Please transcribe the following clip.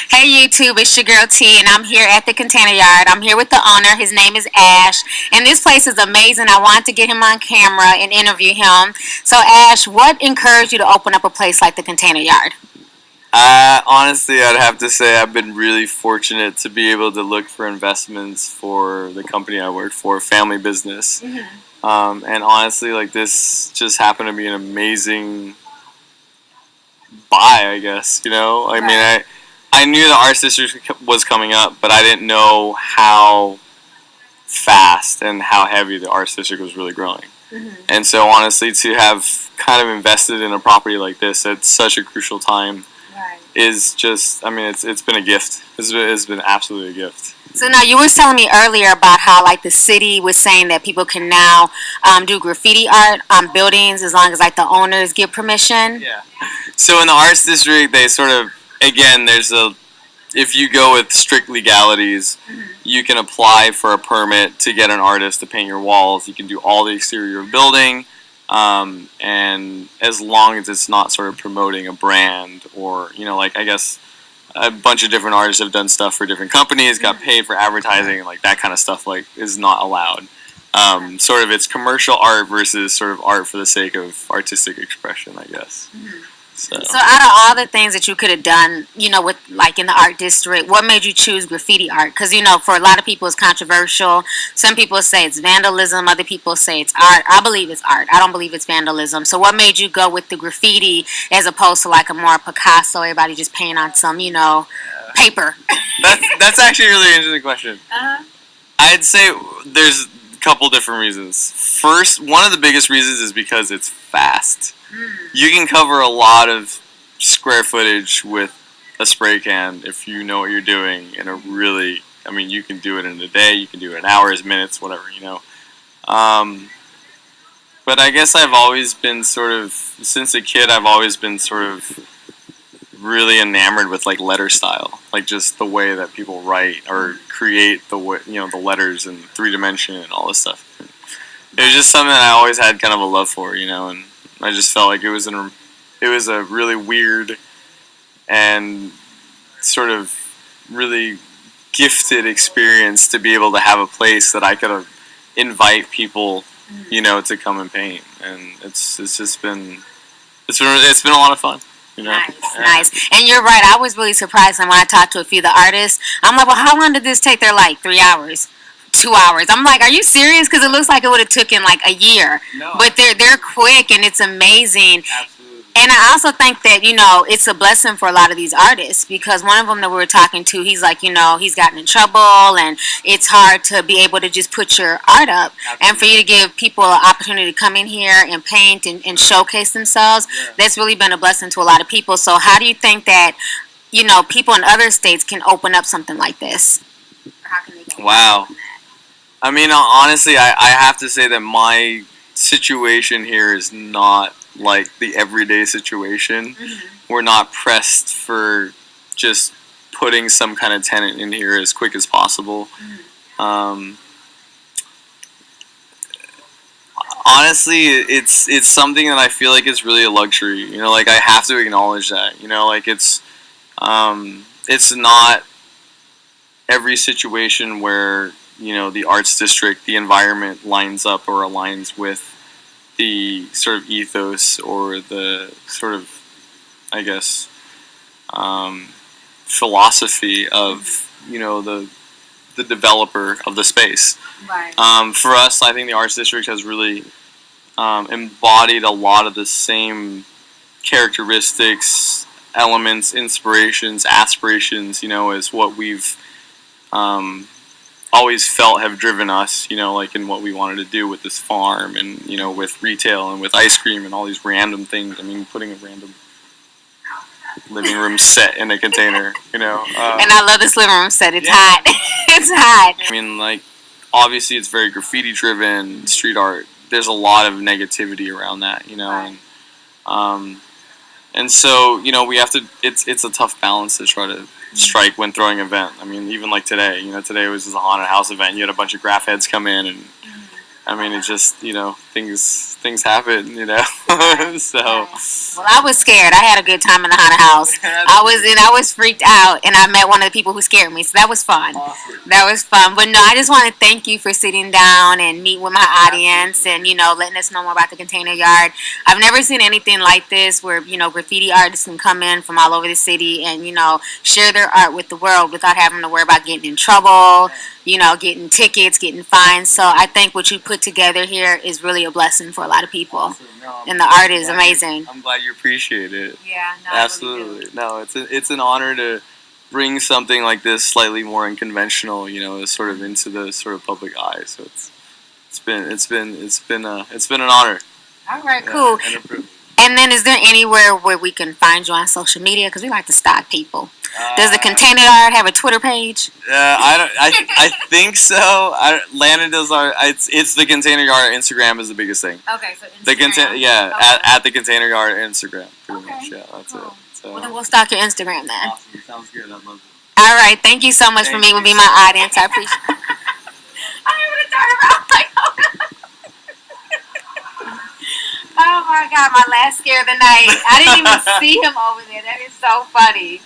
Hey YouTube, it's your girl T, and I'm here at the Container Yard. I'm here with the owner. His name is Ash, and this place is amazing. I wanted to get him on camera and interview him. So Ash, what encouraged you to open up a place like the Container Yard? Honestly, I'd have to say I've been really fortunate to be able to look for investments for the company I work for, family business. And honestly, like this just happened to be an amazing buy, I guess. I mean, I knew the Arts District was coming up, but I didn't know how fast and how heavy the Arts District was really growing. And so, honestly, to have kind of invested in a property like this at such a crucial time is just, I mean, it's been a gift. It's been absolutely a gift. So now you were telling me earlier about how like the city was saying that people can now do graffiti art on buildings as long as like the owners give permission. Yeah. So in the Arts District, they sort of, again, if you go with strict legalities, you can apply for a permit to get an artist to paint your walls. You can do all the exterior of building, and as long as it's not sort of promoting a brand or, like, I guess a bunch of different artists have done stuff for different companies, got paid for advertising, and like that kind of stuff like is not allowed. Sort of it's commercial art versus sort of art for the sake of artistic expression, I guess. So out of all the things that you could have done, with like in the art district, what made you choose graffiti art? Because for a lot of people it's controversial. Some people say it's vandalism. Other people say it's art. I believe it's art. I don't believe it's vandalism. So what made you go with the graffiti as opposed to like a more Picasso? Everybody just paint on some, paper. That's actually a really interesting question. I'd say there's a couple different reasons. First, one of the biggest reasons is because it's fast. You can cover a lot of square footage with a spray can if you know what you're doing in a really, I mean, you can do it in a day, you can do it in hours, minutes, whatever, But I guess I've always been since a kid, I've always been sort of really enamored with like letter style, like just the way that people write or create the way, the letters in 3D and all this stuff. It was just something that I always had kind of a love for, and I just felt like it was a really weird and sort of really gifted experience to be able to have a place that I could invite people, to come and paint, and it's been a lot of fun. Nice. And you're right. I was really surprised when I talked to a few of the artists. I'm like, well, how long did this take? They're like 3 hours. 2 hours. I'm like, are you serious? Because it looks like it would have taken like a year. No. But they're quick and it's amazing. Absolutely. And I also think that it's a blessing for a lot of these artists, because one of them that we were talking to, he's like, he's gotten in trouble and it's hard to be able to just put your art up. Absolutely. And for you to give people an opportunity to come in here and paint and showcase themselves, that's really been a blessing to a lot of people. So how do you think that people in other states can open up something like this? Or how can they get Wow. I mean, honestly, I have to say that my situation here is not like the everyday situation. We're not pressed for just putting some kind of tenant in here as quick as possible. Honestly, it's something that I feel like is really a luxury. Like I have to acknowledge that. Like it's not every situation where the arts district, the environment lines up or aligns with the sort of ethos or the sort of, I guess, philosophy of, the developer of the space. Right. For us, I think the arts district has really embodied a lot of the same characteristics, elements, inspirations, aspirations, as what we've always felt have driven us, like in what we wanted to do with this farm and, with retail and with ice cream and all these random things. I mean, putting a random living room set in a container, And I love this living room set. It's hot. It's hot. I mean, like, obviously it's very graffiti driven, street art. There's a lot of negativity around that, Right. And so, we have to, it's a tough balance to try to strike when throwing an event. I mean, even like today, today was just a haunted house event. You had a bunch of graph heads come in, and I mean, it just, things happen, so. Right. Well, I was scared. I had a good time in the haunted house. I was freaked out, and I met one of the people who scared me. So that was fun. Awesome. That was fun. But no, I just want to thank you for sitting down and meeting with my audience, and letting us know more about the Container Yard. I've never seen anything like this, where graffiti artists can come in from all over the city and share their art with the world without having to worry about getting in trouble. Getting tickets, getting fines. So I think what you put together here is really a blessing for a lot of people. Awesome. No, And the art is amazing. I'm glad you appreciate it. Yeah, no, Absolutely. I really do. No, it's an honor to bring something like this slightly more unconventional, sort of into the sort of public eye. So it's been an honor. All right, cool. And a privilege. And then, is there anywhere where we can find you on social media? Because we like to stalk people. Does the Container Yard have a Twitter page? I think so. Landon does our. It's the Container Yard. Instagram is the biggest thing. Okay, so Instagram. At the Container Yard Instagram. Pretty much, yeah, that's it. So. Well, then we'll stalk your Instagram then. Awesome. Sounds good. I love it. All right, thank you so much for meeting with me, my audience. I appreciate it. I didn't want to turn around like, oh my God, my last scare of the night. I didn't even see him over there. That is so funny.